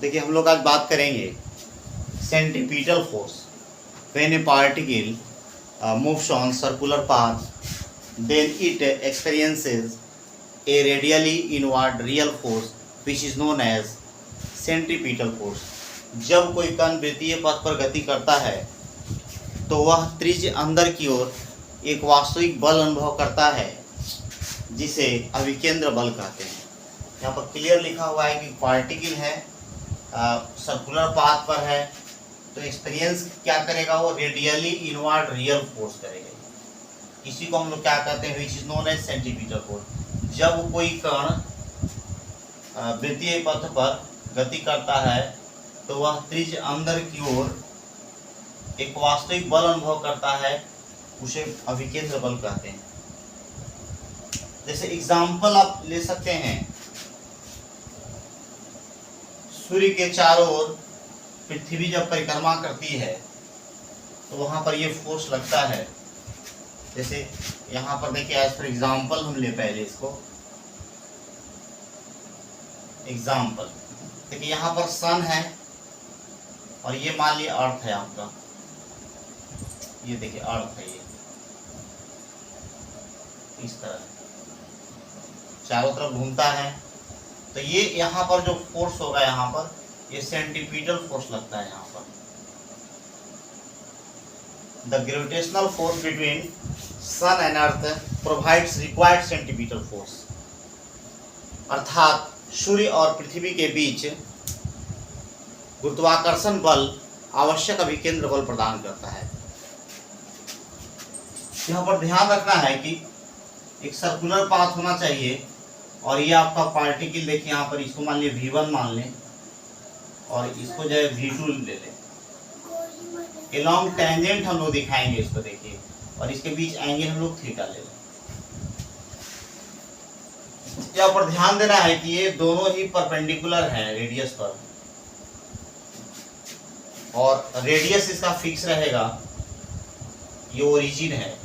देखिए हम लोग आज बात करेंगे centripetal force. When A particle moves on circular path, then it experiences a radially inward real force which is known as centripetal force। जब कोई कण वृत्तीय पथ पर गति करता है तो वह त्रिज्य अंदर की ओर एक वास्तविक बल अनुभव करता है जिसे अभिकेंद्र बल कहते हैं। यहाँ पर क्लियर लिखा हुआ है कि पार्टिकल है, सर्कुलर पाथ पर है, तो एक्सपीरियंस क्या करेगा, वो रेडियली इनवर्ड रियल फोर्स करेगा। इसी को हम लोग क्या कहते हैं, which is known as centripetal force. जब कोई कण वृत्तीय पथ पर गति करता है तो वह त्रिज्य अंदर की ओर एक वास्तविक बल अनुभव करता है, उसे अभिकेंद्र बल कहते हैं। जैसे एग्जाम्पल आप ले सकते हैं, सूर्य के चारों ओर पृथ्वी जब परिक्रमा करती है तो वहां पर ये फोर्स लगता है। जैसे यहाँ पर देखिए, एज फॉर एग्जाम्पल हम ले पहले इसको एग्जाम्पल। देखिए यहाँ पर सन है और ये मान लिया अर्थ है आपका, ये देखिए अर्थ है, ये इस तरह चारों तरफ घूमता है, तो ये यहाँ पर जो फोर्स होगा, यहाँ पर ये सेंट्रीपिटल फोर्स लगता है। यहाँ पर the gravitational force between sun and earth provides required centripetal force. अर्थात सूर्य और पृथ्वी के बीच गुरुत्वाकर्षण बल आवश्यक अभिकेंद्र बल प्रदान करता है। यहाँ पर ध्यान रखना है कि एक सर्कुलर पाथ होना चाहिए और ये आपका पार्टिकल देखिए, यहाँ पर इसको मान लिया V1 मान लें और इसको जो है V2 ले लें। एलॉन्ग टेंजेंट हम लोग दिखाएंगे इसको, देखिए, और इसके बीच एंगल हम लोग थीटा ले लें। यहाँ पर ध्यान देना है कि ये दोनों ही परपेंडिकुलर हैं रेडियस पर, और रेडियस इसका फिक्स रहेगा, ये ओरिजिन है।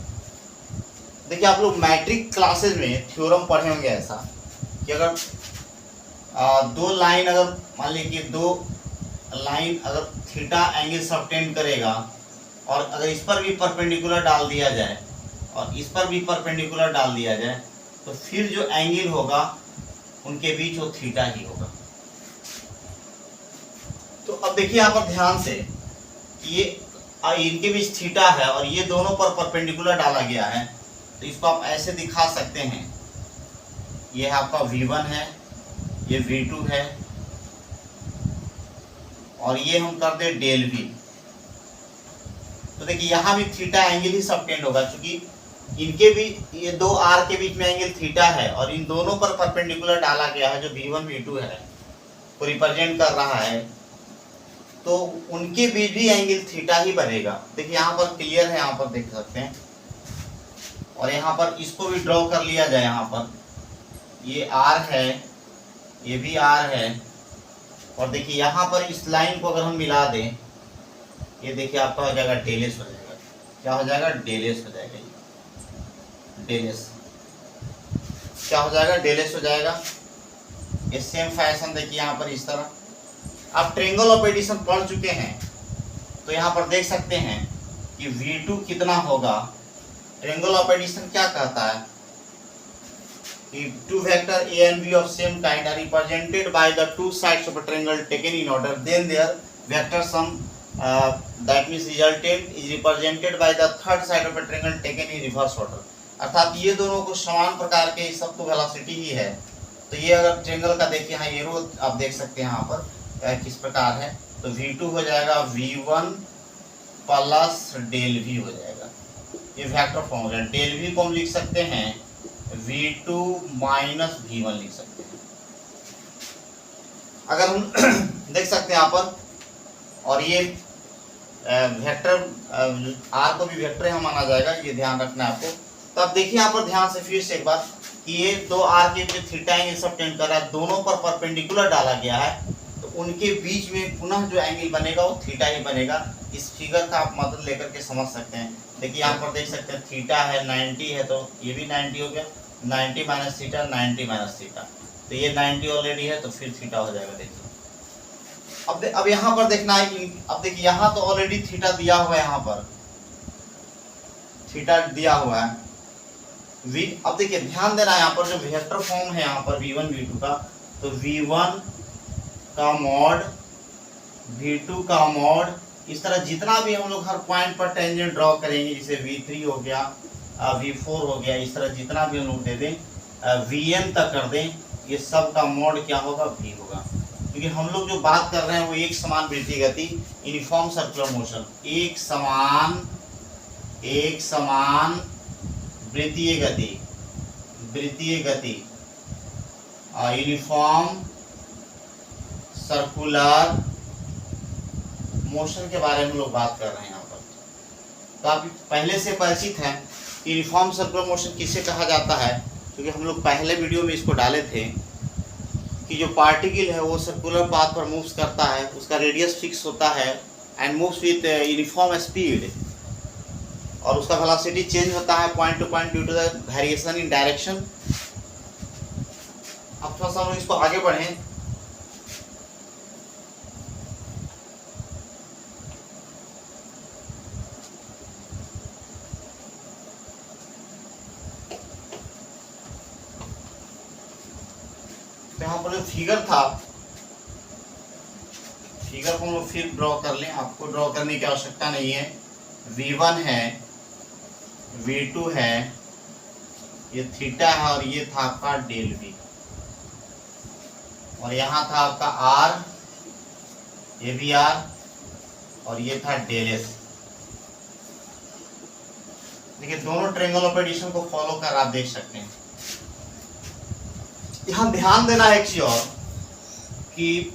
देखिए आप लोग मैट्रिक क्लासेस में थ्योरम पढ़े होंगे ऐसा कि अगर दो लाइन, अगर मान लीजिए कि दो लाइन अगर थीटा एंगल सबटेंड करेगा और अगर इस पर भी परपेंडिकुलर डाल दिया जाए और इस पर भी परपेंडिकुलर डाल दिया जाए तो फिर जो एंगल होगा उनके बीच वो थीटा ही होगा। तो अब देखिए यहाँ पर ध्यान से कि ये इनके बीच थीटा है और ये दोनों पर परपेंडिकुलर डाला गया है, तो इसको आप ऐसे दिखा सकते हैं, ये आपका V1 है, ये V2 है, और ये हम कर दे डेल V। तो देखिए यहाँ भी थीटा एंगल ही सबटेंड होगा, क्योंकि इनके भी ये दो आर के बीच में एंगल थीटा है और इन दोनों पर परपेंडिकुलर डाला गया है जो V1 V2 है को रिप्रेजेंट कर रहा है, तो उनके बीच भी एंगल थीटा ही बनेगा। देखिए यहाँ पर क्लियर है, यहाँ पर देख सकते हैं, और यहाँ पर इसको भी ड्रॉ कर लिया जाए। यहाँ पर ये R है, ये भी R है, और देखिए यहाँ पर इस लाइन को अगर हम मिला दें, ये देखिए आपका हो जाएगा डेलेस हो जाएगा। क्या हो जाएगा? डेलेस हो जाएगा। डेलेस क्या हो जाएगा? डेलेस हो जाएगा। ये सेम फैशन देखिए यहाँ पर इस तरह। आप ट्रायंगल ऑफ एडिशन पढ़ चुके हैं तो यहाँ पर देख सकते हैं कि V2 कितना होगा। ट्रायंगल ऑफ एडिशन क्या कहता है कि two vector A and B of same kind are represented by the two sides of a triangle taken in order, then their vector sum that means resultant is represented by the third side of a triangle taken in reverse order। अर्थात ये दोनों को समान प्रकार के सबको velocity ही है। तो ये अगर ट्रायंगल का देखिए, हाँ ये रो आप देख सकते हैं यहाँ पर किस प्रकार है, तो V2 हो जाएगा V1 प्लस डेल V हो जाएगा। ये वेक्टर फॉर्म हो जाएगा। डेल V को हम लिख सकते हैं V2 माइनस V1 लिख सकते हैं। अगर हम देख सकते हैं यहाँ पर, और ये वेक्टर R को भी वेक्टर यहाँ माना जाएगा, ये ध्यान रखना है आपको। तो अब देखिए यहाँ पर ध्यान से फिर से एक बार कि ये दो R के जो थीटा एंगल सबटेंड कर रहा है, दोनों पर परपेंडिकुलर डाला गया है, तो उनके बीच में पुनः जो एंगल बनेगा वो थीटा ही बनेगा। इस फिगर का आप मदद लेकर के समझ सकते हैं। देखिए यहाँ पर देख सकते हैं थीटा है 90 है, तो ये भी 90 हो गया, 90 माइनस थीटा 90 माइनस थीटा, तो ये 90 ऑलरेडी है, तो फिर थीटा हो जाएगा। देखिए अब यहाँ पर देखना है, अब देखिए यहाँ तो ऑलरेडी थीटा दिया हुआ है, यहाँ पर थीटा दिया हुआ है v। अब देखिए ध्यान देना है यहाँ पर जो वेक्टर फॉर्म है यहाँ पर v1 v2 का, तो v1 का मॉड v2 का मॉड, इस तरह जितना भी हम लोग हर पॉइंट पर टेंजेंट ड्रॉ करेंगे, जैसे v3 हो गया, v4 हो गया, इस तरह जितना भी हम लोग दे दें, vn तक कर दें, ये सब का मॉड क्या होगा, v होगा। क्योंकि हम लोग जो बात कर रहे हैं वो एक समान वृत्तीय गति, यूनिफॉर्म सर्कुलर मोशन, एक समान वृत्तीय गति यूनिफॉर्म सर्कुलर मोशन के बारे में हम लोग बात कर रहे हैं यहाँ पर। तो आप पहले से परिचित हैं यूनिफॉर्म सर्कुलर मोशन किसे कहा जाता है, क्योंकि हम लोग पहले वीडियो में इसको डाले थे कि जो पार्टिकल है वो सर्कुलर पाथ पर मूव्स करता है, उसका रेडियस फिक्स होता है and moves with uniform speed, और उसका वेलोसिटी चेंज होता है point to point due to the variation in direction. अब थोड़ा सा हम इसको आगे बढ़ें। यहाँ पर जो फिगर था, फिगर को हम लोग फिर ड्रॉ कर लें, आपको ड्रॉ करने की आवश्यकता नहीं है। v1 है, v2 है, ये थीटा है, और ये था आपका डेल v, और यहाँ था आपका r, ये भी r, और ये था डेल s। देखिए दोनों ट्रायंगल ऑफ एडिशन को फॉलो कर आप देख सकते हैं। यहाँ ध्यान देना है एक चीज और कि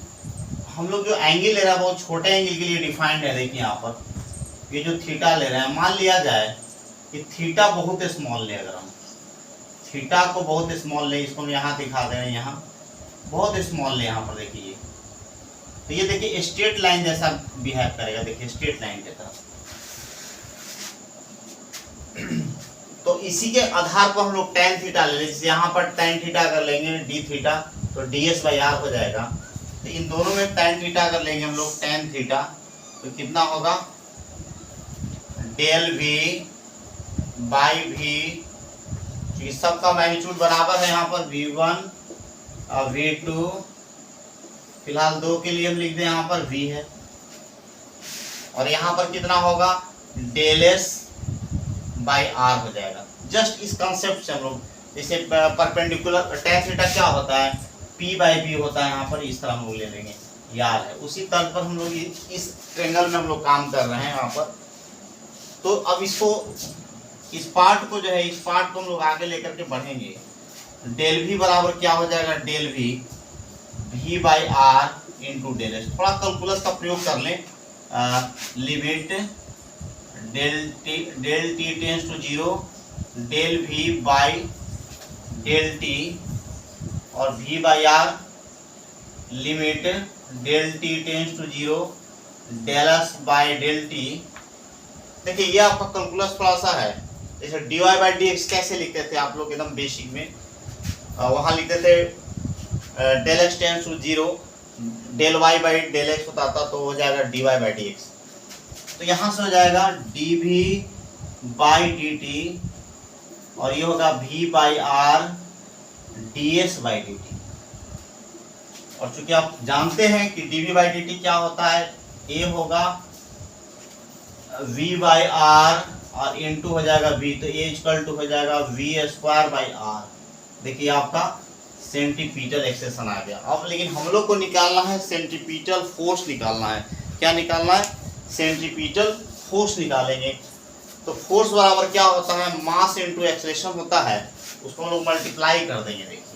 हम लोग जो एंगल ले रहे हैं बहुत छोटे एंगल के लिए डिफाइंड है। देखिए यहाँ पर ये जो थीटा ले रहे हैं, मान लिया जाए कि थीटा बहुत स्मॉल ले, अगर हम थीटा को बहुत स्मॉल ले, इसको हम यहाँ दिखा दे रहे हैं, यहाँ बहुत स्मॉल ले, यहाँ पर देखिए, तो ये देखिए स्ट्रेट लाइन जैसा बिहेव करेगा, देखिए स्ट्रेट लाइन की तरह। तो इसी के आधार पर हम लोग tan थीटा ले लें, जैसे यहाँ पर tan थीटा अगर लेंगे d थीटा तो ds/r हो जाएगा। तो इन दोनों में tan थीटा अगर लेंगे हम लोग tan थीटा तो कितना होगा, डेल v बाई v, तो सबका मैग्नीट्यूड बराबर है यहाँ पर v1 और v2, फिलहाल दो के लिए हम लिख दें यहाँ पर v है, और यहाँ पर कितना होगा डेल s बाई r हो जाएगा। जस्ट इस कंसेप्ट से हम लोग, जैसे परपेंडिकुलर tan थीटा क्या होता है, p बाई b होता है, यहाँ पर इस तरह हम लोग ले लेंगे, यार है उसी तर्ज पर हम लोग इस ट्रायंगल में हम लोग काम कर रहे हैं यहाँ पर। तो अब इसको, इस पार्ट को जो है, इस पार्ट को हम लोग आगे लेकर के बढ़ेंगे। डेल v बराबर क्या हो जाएगा, del v by r into del S. थोड़ा कैलकुलस का प्रयोग कर लें, limit del T tends to 0, del v by del T, और v by r limit del T tends to 0, del S by del T. देखिए ये आपका calculus थोड़ा सा है, जैसे dy बाई dx कैसे लिखते थे आप लोग एकदम बेसिक में, वहाँ लिखते थे del X tends to 0, del y by del X होता था, तो हो जाएगा dy बाई dx। तो यहाँ से हो जाएगा dv बाई dt, और ये होगा v by r ds by dt। और चूंकि आप जानते हैं कि dv बाई dt क्या होता है, a होगा v बाई r और इनटू हो जाएगा v, तो a इक्वल टू हो जाएगा v स्क्वायर बाई r। देखिए आपका सेंटीपीटल एक्सेशन आ गया। अब लेकिन हम लोग को निकालना है सेंटीपीटल फोर्स निकालना है। क्या निकालना है, सेंटीपीटल फोर्स निकालेंगे। तो फोर्स बराबर क्या होता है, मास इनटू एक्सेलरेशन होता है, उसको हम लोग मल्टीप्लाई कर देंगे। देखिए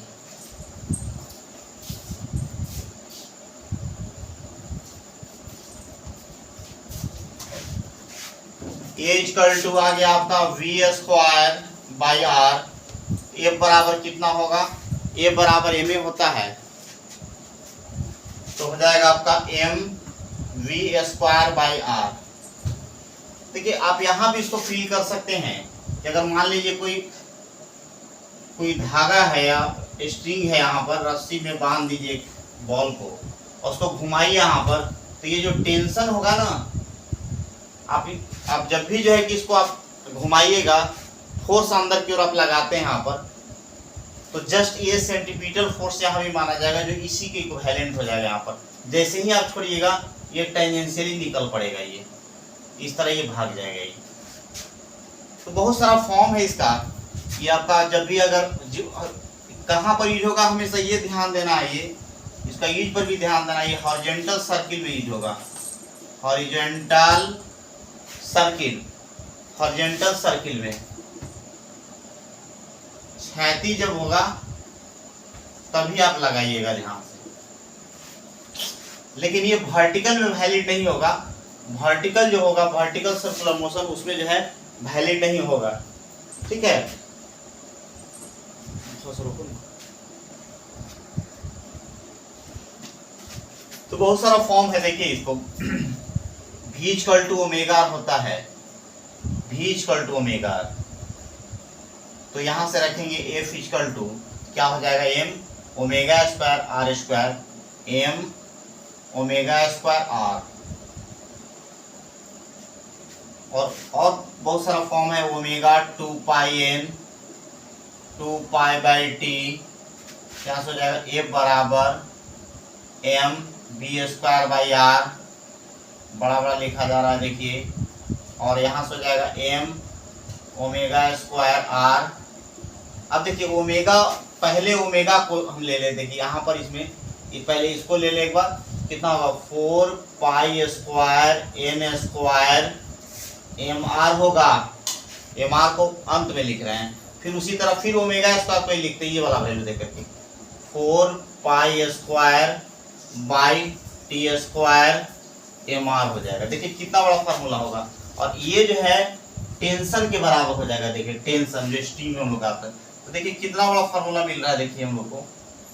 ए इक्वल टू आ गया आपका वी स्क्वायर बाई आर। ए बराबर कितना होगा, ए बराबर एम ए होता है, तो हो जाएगा आपका M V square by R. देखिए आप यहाँ भी इसको फील कर सकते हैं कि अगर मान लीजिए कोई धागा है या स्ट्रिंग है, यहाँ पर रस्सी में बांध दीजिए बॉल को, और उसको घुमाइए यहाँ पर, तो ये जो टेंशन होगा ना, आप जब भी जो है कि इसको आप घुमाइएगा, फोर्स अंदर की ओर आप लगाते हैं यहाँ पर, तो जस्ट ये सेंटीपीटल फोर्स यहाँ भी माना जाएगा, जो इसी के इक्विवेलेंट हो जाएगा यहाँ पर। जैसे ही आप छोड़िएगा ये टेंजेंशियली निकल पड़ेगा, ये इस तरह ये भाग जाएगा ये। तो बहुत सारा फॉर्म है इसका। ये आपका जब भी अगर कहाँ पर यूज होगा, हमेशा ये ध्यान देना है, ये इसका यूज पर भी ध्यान देना है। ये हॉरिजॉन्टल सर्किल में यूज होगा, हॉरिजॉन्टल सर्किल, हॉरिजॉन्टल सर्किल में क्षैतिज जब होगा तभी आप लगाइएगा ध्यान से। लेकिन ये वर्टिकल में वैलिड नहीं होगा। वर्टिकल जो होगा, वर्टिकल सर्कुलर मोशन, उसमें जो है वैलिड नहीं होगा। ठीक है, तो बहुत सारा फॉर्म है, देखिए इसको। V इक्वल टू ओमेगा होता है, V इक्वल टू ओमेगा। तो यहां से रखेंगे F इक्वल टू क्या हो जाएगा, M omega square R square, M omega square R। और बहुत सारा फॉर्म है, omega 2 pi n 2 pi by T. यहाँ से हो जाएगा F बराबर M B square by R, बड़ा बड़ा लिखा जा रहा है देखिए। और यहाँ से हो जाएगा M ओमेगा स्क्वायर R। अब देखिए ओमेगा, पहले ओमेगा को हम ले लेते, देखिए यहाँ पर इसमें पहले इसको ले ले एक बार, कितना होगा 4 pi square n square mr होगा। mr को अंत में लिख रहे हैं, फिर उसी तरह फिर ओमेगा स्क्वायर को लिखते हैं, ये वाला वैल्यू देकर के 4 pi square by T square mr हो जाएगा। देखिए कितना बड़ा फार्मूला होगा। और ये जो है टेंशन के बराबर हो जाएगा। देखिए टेंशन जो स्टीम में हम लोग आता है, तो देखिए कितना बड़ा फार्मूला मिल रहा है। देखिए हम लोग को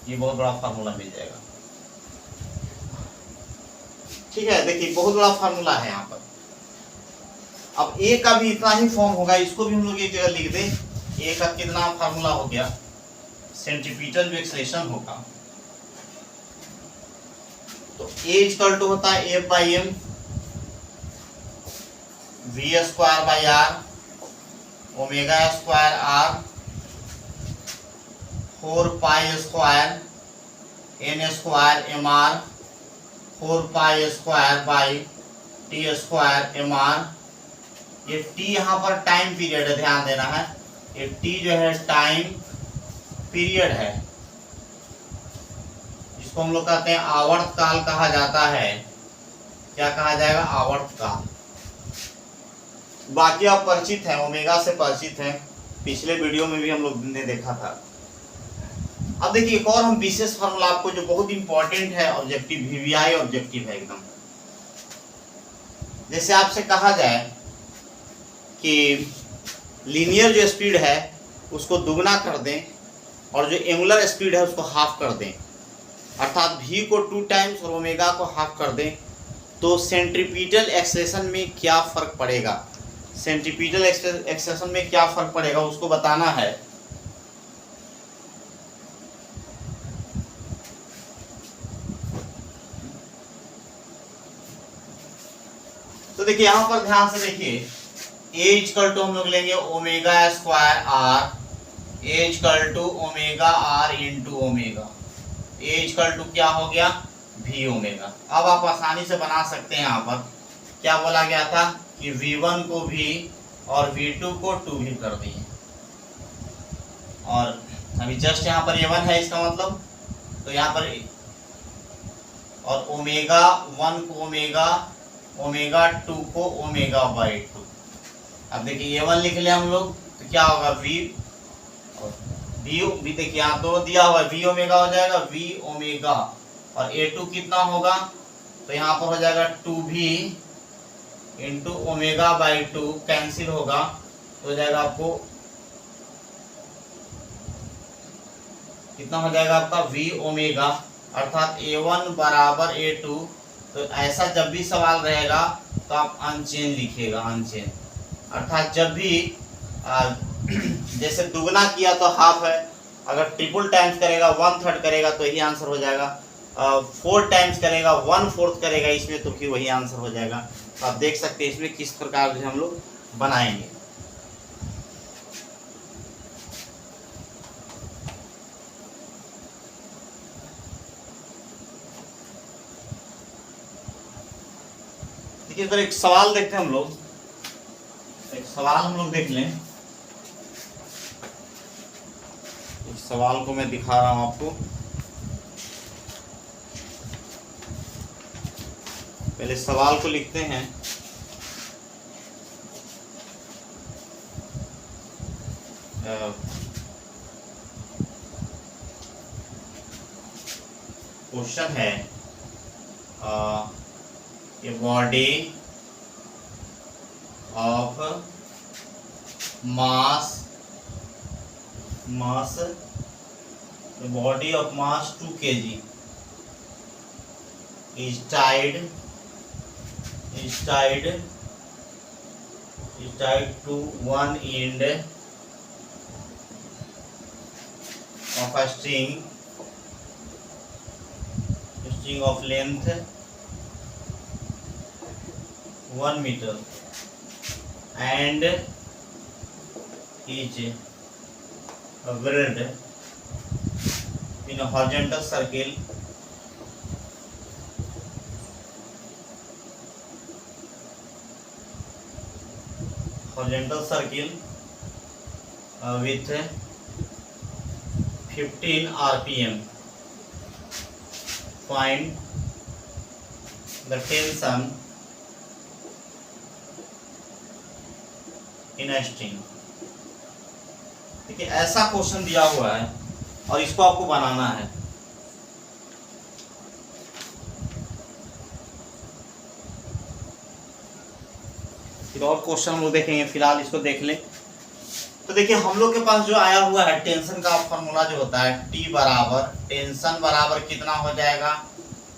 ये बहुत बड़ा फार्मूला मिल जाएगा। ठीक है, देखिए बहुत बड़ा फार्मूला है यहाँ पर। अब ए का भी इतना ही फॉर्म होगा, इसको भी हम लोग एक जगह लिख दें। ए का कितना फार्मूला हो गया, सेंट्रीपिटल जो एक्सेलेरेशन होगा, तो ए इक्वल टू होता है F by M V square by R omega square R 4 pi square n square mr 4 pi square by T square mr। ये t यहाँ पर टाइम पीरियड है, ध्यान देना है। ये t जो है टाइम पीरियड है, जिसको हम लोग कहते हैं आवर्त काल कहा जाता है। क्या कहा जाएगा, आवर्त काल। बाकी आप परिचित हैं, ओमेगा से परिचित हैं, पिछले वीडियो में भी हम लोग ने देखा था। अब देखिए एक और हम विशेष फार्मूला आपको जो बहुत इंपॉर्टेंट है, ऑब्जेक्टिव वीवीआई ऑब्जेक्टिव है एकदम। जैसे आपसे कहा जाए कि लीनियर जो स्पीड है उसको दुगना कर दें और जो एंगुलर स्पीड है उसको हाफ कर दें, अर्थात v को 2 टाइम्स और ओमेगा को हाफ कर दें, तो सेंट्रीपिटल एक्सेलेरेशन में क्या फर्क पड़ेगा, सेंट्रीपिटल एक्सेलेरेशन में क्या फर्क पड़ेगा उसको बताना है। तो देखिए यहां पर ध्यान से देखिए, ए इक्वल टू हम लोग लेंगे omega square R, A equal to omega R into omega, A equal to क्या हो गया v ओमेगा। अब आप आसानी से बना सकते हैं। यहाँ पर क्या बोला गया था कि v1 को v और v2 को 2 भी कर दिए, और अभी जस्ट यहाँ पर a1 है इसका मतलब, तो यहाँ पर और ओमेगा 1 को ओमेगा, ओमेगा 2 को ओमेगा बाई 2। अब देखिए a1 लिख लिया हम लोग, तो क्या होगा v और v देखिए यहाँ दोनों दिया हुआ है, v ओमेगा हो जाएगा v ओमेगा, और a2 कितना होगा, तो यहाँ पर हो जाएगा 2v into omega by 2, cancel होगा तो हो जाएगा आपको कितना हो जाएगा आपका v ओमेगा, अर्थात a1 बराबर a2। तो ऐसा जब भी सवाल रहेगा तो आप अनचेंज लिखिएगा, अनचेंज, अर्थात जब भी जैसे दुगना किया तो हाफ है, अगर ट्रिपल टाइम्स करेगा 1/3 करेगा तो यही आंसर हो जाएगा। 4 टाइम्स करेगा, 1/4 करेगा इसमें, तो फिर वही आंसर हो जाएगा। तो आप देख सकते हैं इसमें किस प्रकार से हम लोग बनाएंगे। देखिए इधर एक सवाल देखते हैं हम लोग, एक सवाल हम लोग देख लें। इस सवाल को मैं दिखा रहा हूं आपको। पहले सवाल को लिखते हैं। क्वेश्चन है a body of mass the body of mass 2 kg is tied to one end of a string of length 1 meter and is wrapped in a horizontal circle with 15 rpm. Find the tension in a string. देखिए ऐसा question दिया हुआ है और इसको आपको बनाना है। फिर और क्वेश्चन हम लोग देखेंगे, फिलहाल इसको देख लें। तो देखिए हम लोग के पास जो आया हुआ है टेंशन का फॉर्मूला जो होता है T बराबर टेंशन बराबर कितना हो जाएगा,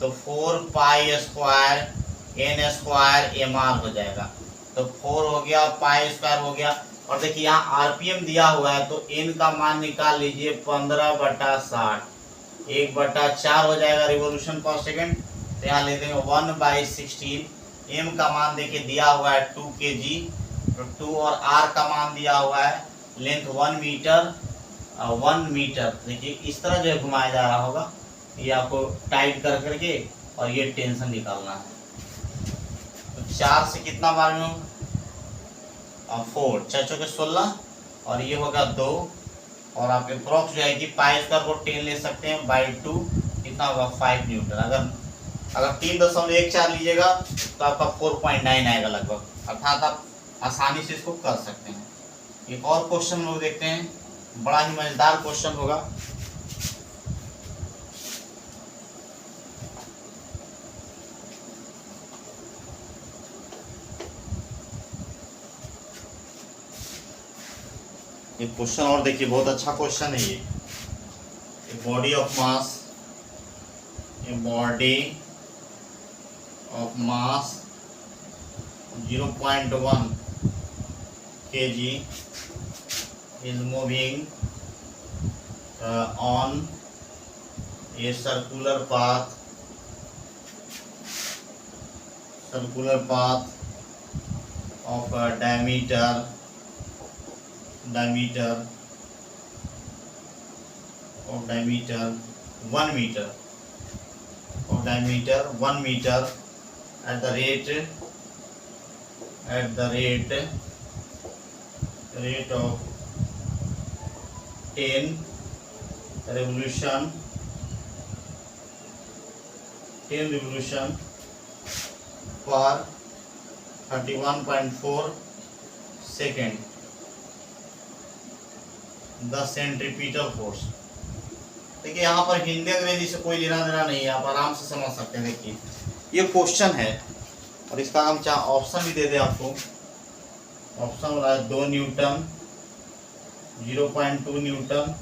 तो 4 pi square n square mr हो जाएगा। तो 4 हो गया, पाई स्क्वायर हो गया, और देखिए यहाँ आरपीएम दिया हुआ है, तो n का मान निकाल लीजिए 15/60, 1/4 हो जाएगा रिवोल्यूशन पर सेकेंड। तो यहाँ ले देंगे 1/16। m का मान देखिए दिया हुआ है 2 kg, तो 2 और r का मान दिया हुआ है लेंथ 1 मीटर, 1 मीटर। देखिए इस तरह जो है घुमाया जा रहा होगा, ये आपको टाइट कर करके और ये टेंशन निकालना है। तो 4 से कितना मालूम, 4 4 चौके 16, और ये होगा 2, और आपके अप्रॉक्स जो है कि पाई स्क्वायर को 10 ले सकते हैं /2, कितना होगा 5 न्यूटन। अगर 3.14 लीजिएगा तो आपका 4.9 आएगा लगभग, अर्थात आप आसानी से इसको कर सकते हैं। एक और क्वेश्चन लोग देखते हैं, बड़ा ही मजेदार क्वेश्चन होगा। ये क्वेश्चन और देखिए बहुत अच्छा क्वेश्चन है ये। Body of mass 0.1 kg is moving on a circular path of a diameter 1 meter at the rate of 10 revolution per 31.4 second, the centripetal force। देखिए यहाँ पर हिंदी अंग्रेजी से कोई लेना देना नहीं है, आप आराम से समझ सकते हैं। देखिए ये क्वेश्चन है और इसका हम चाहे ऑप्शन भी दे दें आपको। ऑप्शन हो रहा है 2 newton, 0.2 newton,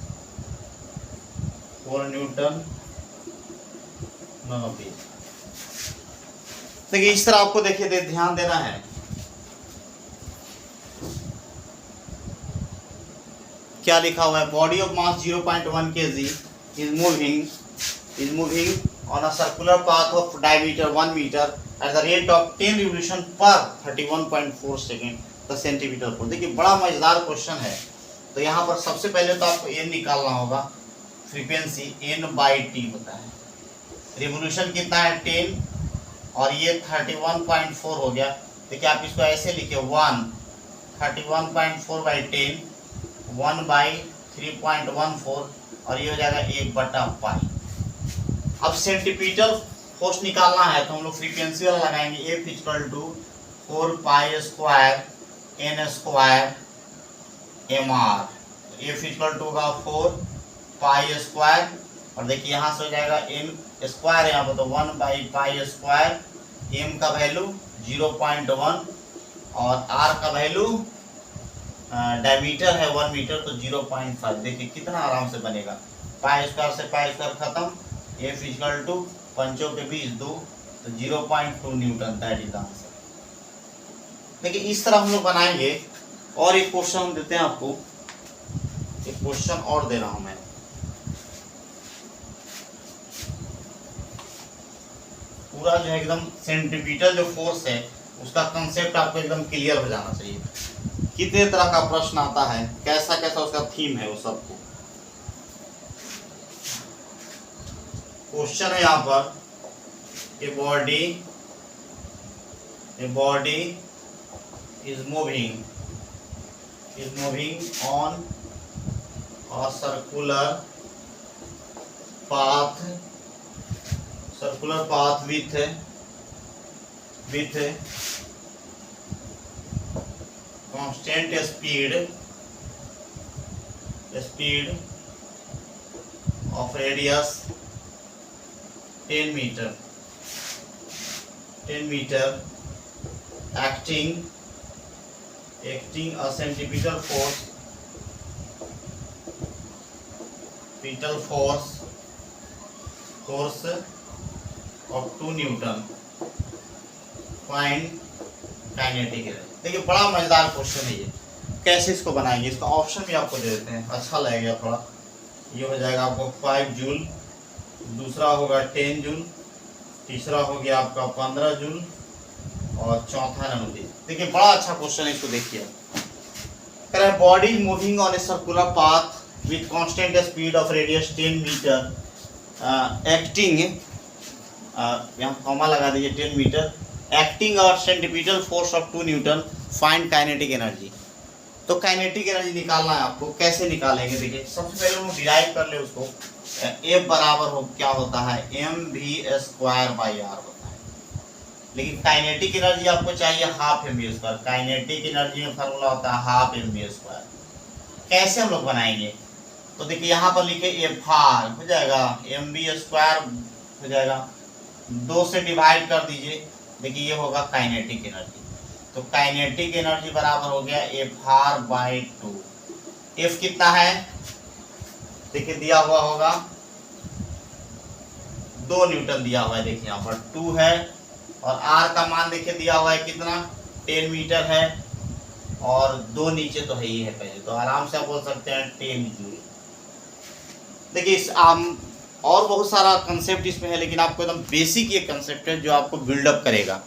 4 newton, none of these. देखिए इस तरह आपको देखिए ध्यान देना है। क्या लिखा हुआ है, body of mass 0.1 kg is moving on a circular path of diameter 1 meter at the rate of 10 revolution per 31.4 second the centimetre पर। देखिए बड़ा मजेदार क्वेश्चन है। तो यहाँ पर सबसे पहले तो आपको n निकालना होगा, फ्रीक्वेंसी n/t होता है, रिवोल्यूशन कितना है 10 और ये 31.4 हो गया। देखिए आप इसको ऐसे लिखे 31.4/10 1/3.14 और ये हो जाएगा 1/पाई। अब सेंटीमीटर फोर्स निकालना है तो हम लोग फ्रीक्वेंसी वाला लगाएंगे, F = 4π² n² mr। F = होगा 4π² और देखिए यहाँ से हो जाएगा n² है यहाँ पर तो 1/π², m का वैल्यू 0.1 और r का वैल्यू डायमीटर है 1 मीटर तो 0.5। देखिए कितना आराम से बनेगा, π² से π² खत्म, F = 5 के 20 2 तो 0.2 Newton, that is the answer. देखिए इस तरह हम लोग बनाएंगे। और एक क्वेश्चन हम देते हैं आपको, एक क्वेश्चन और दे रहा हूं मैं। पूरा जो है एकदम सेंटीमीटर जो फोर्स है उसका कंसेप्ट आपको एकदम क्लियर हो जाना चाहिए। कितने तरह का प्रश्न आता है, कैसा कैसा उसका थीम है, वो सबको क्वेश्चन है। यहाँ पर a body is moving on a circular path with constant speed of radius 10 meter acting a centripetal force of 2 newton, find kinetic energy. देखिए बड़ा मजेदार क्वेश्चन है ये। कैसे इसको बनाएंगे, इसका ऑप्शन भी आपको दे देते हैं, अच्छा लगेगा थोड़ा। ये हो जाएगा आपको 5 जूल, दूसरा होगा 10 जूल, तीसरा हो गया आपका 15 जूल और चौथा नंबर। देखिए बड़ा अच्छा क्वेश्चन है, इसको देखिए। कह रहा है body moving on a circular path with constant speed of radius 10 meter acting, यहाँ कॉमा लगा दीजिए 10 मीटर, एक्टिंग और centimeter force of 2 newton, find kinetic energy. तो काइनेटिक एनर्जी निकालना है आपको। कैसे निकालेंगे, देखिए सबसे पहले हम डिराइव कर ले उसको। F बराबर हो क्या होता है, mv²/r होता है। लेकिन काइनेटिक एनर्जी आपको चाहिए ½ mv²। काइनेटिक एनर्जी में फार्मूला होता है ½ mv²। कैसे हम लोग बनाएंगे, तो देखिए यहाँ पर लिखे Fr हो जाएगा mv² हो जाएगा, 2 से डिवाइड कर दीजिए। देखिए ये होगा काइनेटिक एनर्जी। तो काइनेटिक एनर्जी बराबर हो गया Fr/2। F कितना है, देखिए दिया हुआ होगा 2 न्यूटन दिया हुआ है। देखिए यहाँ पर 2 है और R का मान देखिए दिया हुआ है कितना, 10 मीटर है और 2 नीचे तो है ही है पहले, तो आराम से आप बोल सकते हैं 10 जूल। देखिए इस और बहुत सारा कंसेप्ट इसमें है, लेकिन आपको एकदम बेसिक ये कंसेप्ट है जो आपको बिल्डअप करेगा।